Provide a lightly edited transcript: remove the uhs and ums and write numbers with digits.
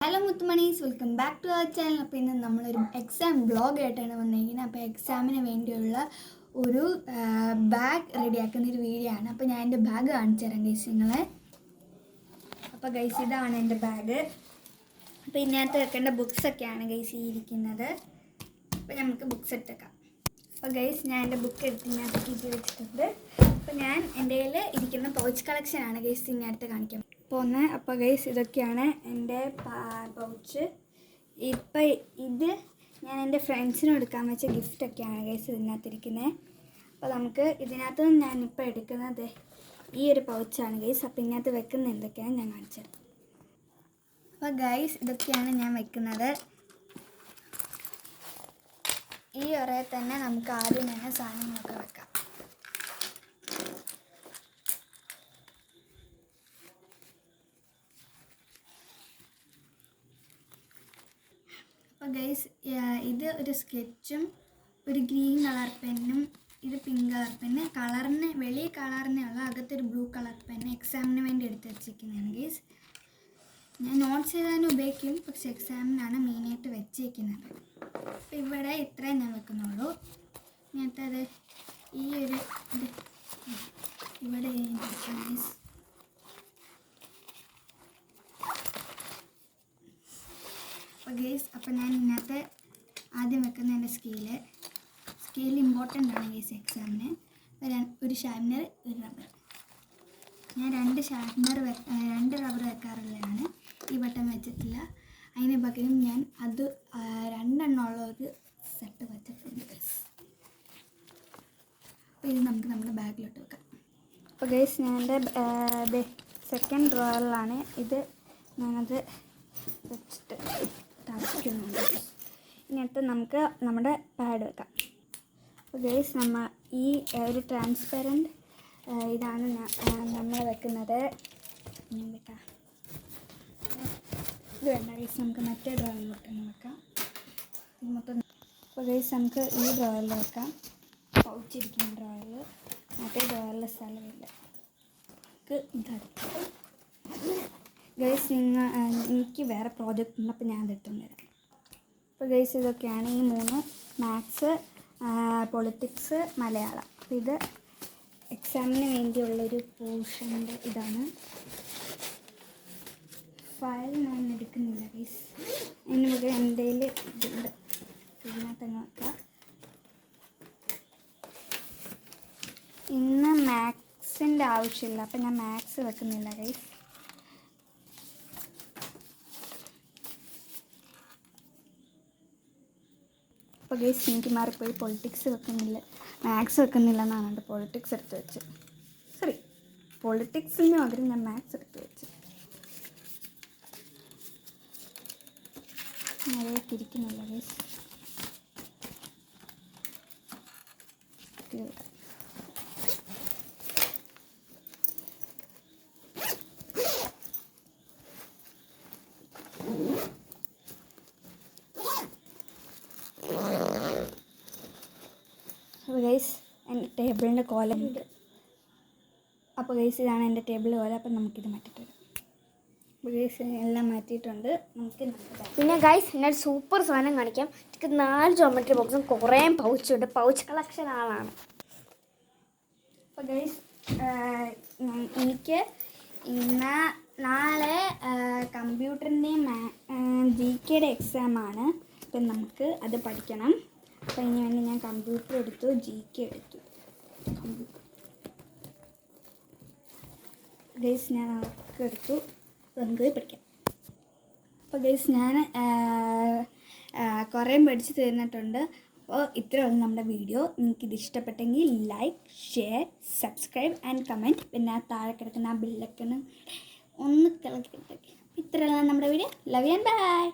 Hello മുത്തുമണീസ്, welcome back to our channel. അപ്പോൾ ഇന്ന് നമ്മളൊരു എക്സാം വ്ളോഗായിട്ടാണ് വന്നിരിക്കുന്നത്. അപ്പോൾ എക്സാമിന് വേണ്ടിയുള്ള ഒരു ബാഗ് റെഡിയാക്കുന്നൊരു വീഡിയോ ആണ്. അപ്പോൾ ഞാൻ എൻ്റെ ബാഗ് കാണിച്ചു തരാം ഗൈസ് നിങ്ങളെ. അപ്പോൾ ഗൈസ് ഇതാണ് എൻ്റെ ബാഗ്. അപ്പോൾ ഇതിനകത്ത് വെക്കേണ്ട ബുക്സൊക്കെയാണ് ഗൈസ് ഈ ഇരിക്കുന്നത്. അപ്പോൾ നമുക്ക് ബുക്സ് എടുത്തേക്കാം. അപ്പോൾ ഗൈസ് ഞാൻ എൻ്റെ ബുക്ക് എടുത്ത് ഇതിനകത്ത് കീറ്റി വെച്ചിട്ടുണ്ട്. അപ്പോൾ ഞാൻ എൻ്റെ കയ്യിൽ ഇരിക്കുന്ന പൗച്ച് കളക്ഷനാണ് ഗൈസ് ഇതിനകത്ത് കാണിക്കാം പോകുന്നത്. അപ്പോൾ ഗൈസ് ഇതൊക്കെയാണ് എൻ്റെ പൗച്ച്. ഇപ്പം ഇത് ഞാൻ എൻ്റെ ഫ്രണ്ട്സിനും എടുക്കാൻ വെച്ച ഗിഫ്റ്റൊക്കെയാണ് ഗൈസ് ഇതിനകത്തിരിക്കുന്നത്. അപ്പോൾ നമുക്ക് ഇതിനകത്ത് ഞാനിപ്പോൾ എടുക്കുന്നത് ഈ ഒരു പൗച്ചാണ് ഗൈസ്. അപ്പോൾ ഇതിനകത്ത് വെക്കുന്ന എന്തൊക്കെയാണ് ഞാൻ കാണിച്ചത്. അപ്പോൾ ഗൈസ് ഇതൊക്കെയാണ് ഞാൻ വെക്കുന്നത്. ഈ ഒരേ തന്നെ നമുക്ക് ആദ്യം തന്നെ സാധനങ്ങളൊക്കെ വെക്കാം. അപ്പോൾ ഗൈസ് ഇത് ഒരു സ്കെച്ചും ഒരു ഗ്രീൻ കളർ പെന്നും ഇത് പിങ്ക് കളർ പെന്ന്. കളറിന് വെളിയ കളറിനേ ഉള്ള അകത്തൊരു ബ്ലൂ കളർ പെന്ന് എക്സാമിന് വേണ്ടി എടുത്ത് വെച്ചിരിക്കുന്നതാണ് ഗൈസ്. ഞാൻ നോട്ട്സ് എഴുതാനും ഉപയോഗിക്കും, പക്ഷെ എക്സാമിനാണ് മെയിനായിട്ട് വെച്ചേക്കുന്നത്. അപ്പോൾ ഇവിടെ ഇത്രയും ഞാൻ വെക്കുന്നുള്ളൂ. ഇങ്ങനത്തെ ഈ ഒരു ഇവിടെ ഗൈസ്. അപ്പോൾ ഗൈസ് അപ്പോൾ ഞാൻ ഇതിനകത്ത് ആദ്യം വെക്കുന്ന എൻ്റെ സ്കെയിൽ ഇമ്പോർട്ടൻ്റ് ആണ് ഗൈസ് എക്സാമിന്. ഒരു ഷാർപ്നർ, ഒരു റബ്ബർ. ഞാൻ രണ്ട് റബ്ബർ വെക്കാറുള്ളതാണ്. ഈ ബട്ടൺ വെച്ചിട്ടില്ല. അതിന് പകരം ഞാൻ അത് 2 എണ്ണമുള്ള ഒരു സെറ്റ് വെച്ചിട്ടുണ്ട് ഗൈസ്. അപ്പോൾ ഇത് നമുക്ക് നമ്മുടെ ബാഗിലോട്ട് വെക്കാം. അപ്പോൾ ഗൈസ് ഞാൻ എൻ്റെ സെക്കൻഡ് ഡ്രോയറിലാണ് ഇത് ഞാനത് വെച്ചിട്ട് ടച്ചുന്നുണ്ട്. ഇങ്ങനത്തെ നമുക്ക് നമ്മുടെ പാഡ് വെക്കാം. അപ്പോൾ ഗൈസ് നമ്മൾ ഈ ഒരു ട്രാൻസ്പെറൻറ്റ് ഇതാണ് നമ്മൾ വെക്കുന്നത്. ഞാൻ വെക്കാം. ഇത് വേണ്ട ഗൈസ്, നമുക്ക് മറ്റേ ഡ്രോയിലോട്ട് തന്നെ വെക്കാം. ഇത് മൊത്തം. അപ്പോൾ ഗൈസ് നമുക്ക് ഈ ഡ്രോയറിൽ വെക്കാം. പൗച്ചിരിക്കുന്ന ഡ്രോയറിൽ. മറ്റേ ഡ്രോയറിൽ സ്ഥലമില്ല. നമുക്ക് ഇതെടുക്കാം ഗൈസ്. എനിക്ക് വേറെ പ്രോജക്റ്റ് ഉണ്ട്, അപ്പോൾ ഞാൻ അതെടുത്തുകൊണ്ട് വരാം. അപ്പോൾ ഗൈസ് ഇതൊക്കെയാണ് ഈ 3: മാത്സ്, പൊളിറ്റിക്സ്, മലയാളം. അപ്പോൾ ഇത് എക്സാമിന് വേണ്ടിയുള്ളൊരു പോർഷൻ്റെ ഇതാണ്. ഫയൽ ഞാൻ എടുക്കുന്നില്ല ഗൈസ്. അതിന് പകരം എൻ്റെ കയ്യിൽ ഇതുണ്ട്. ഇതിനകത്തങ്ങ് വെക്കാം. ഇന്ന് മാത്സിൻ്റെ ആവശ്യമില്ല, അപ്പോൾ ഞാൻ മാത്സ് വെക്കുന്നില്ല ഗൈസ്. അപ്പോൾ ഗൈസ് എനിക്ക് മാറിപ്പോയി. പൊളിറ്റിക്സ് വെക്കുന്നില്ല, മാത്സ് വെക്കുന്നില്ല എന്നാണ് എൻ്റെ പൊളിറ്റിക്സ് എടുത്ത് വെച്ച്. സോറി, പൊളിറ്റിക്സിന് പകരം ഞാൻ മാത്സ് എടുത്ത് വെച്ച്. മഴയൊക്കെ ഇരിക്കുന്നില്ല ഗൈസ്. അപ്പോൾ ഗൈസ് എൻ്റെ ടേബിളിൻ്റെ കോലുണ്ട്. അപ്പോൾ ഗൈസ് ഇതാണ് എൻ്റെ ടേബിൾ കോല. അപ്പം നമുക്കിത് മാറ്റിയിട്ട് വരാം. അപ്പോൾ ഗൈസ് എല്ലാം മാറ്റിയിട്ടുണ്ട്. നമുക്ക് പിന്നെ ഗൈസ് ഞാൻ സൂപ്പർ സാധനം കാണിക്കാം. എനിക്ക് 4 ജോമെട്രി ബോക്സും കുറേ പൗച്ചുണ്ട്. പൗച്ച് കളക്ഷൻ ആളാണ്. അപ്പോൾ ഗൈസ് എനിക്ക് നാളെ കമ്പ്യൂട്ടറിൻ്റെയും GK എക്സാമാണ്. അപ്പം നമുക്ക് അത് പഠിക്കണം. അപ്പോൾ ഇതിന് വേണ്ടി ഞാൻ കമ്പ്യൂട്ടർ എടുത്തു, GK എടുത്തു. ഗൈസ് ഞാൻ അതൊക്കെ എടുത്തു. അപ്പോൾ നമുക്ക് പഠിക്കാം. അപ്പോൾ ഗൈസ് ഞാൻ കുറേ പഠിച്ച് തീർന്നിട്ടുണ്ട്. അപ്പോൾ ഇത്രയുള്ള നമ്മുടെ വീഡിയോ. നിങ്ങൾക്കിത് ഇഷ്ടപ്പെട്ടെങ്കിൽ like, share, subscribe and comment. പിന്നെ ആ താഴെ കിടക്കുന്ന ആ ബെല്ലൈക്കൺ ഒന്ന് കിളക്കി. ഇത്രയുള്ള നമ്മുടെ video. Love you and by.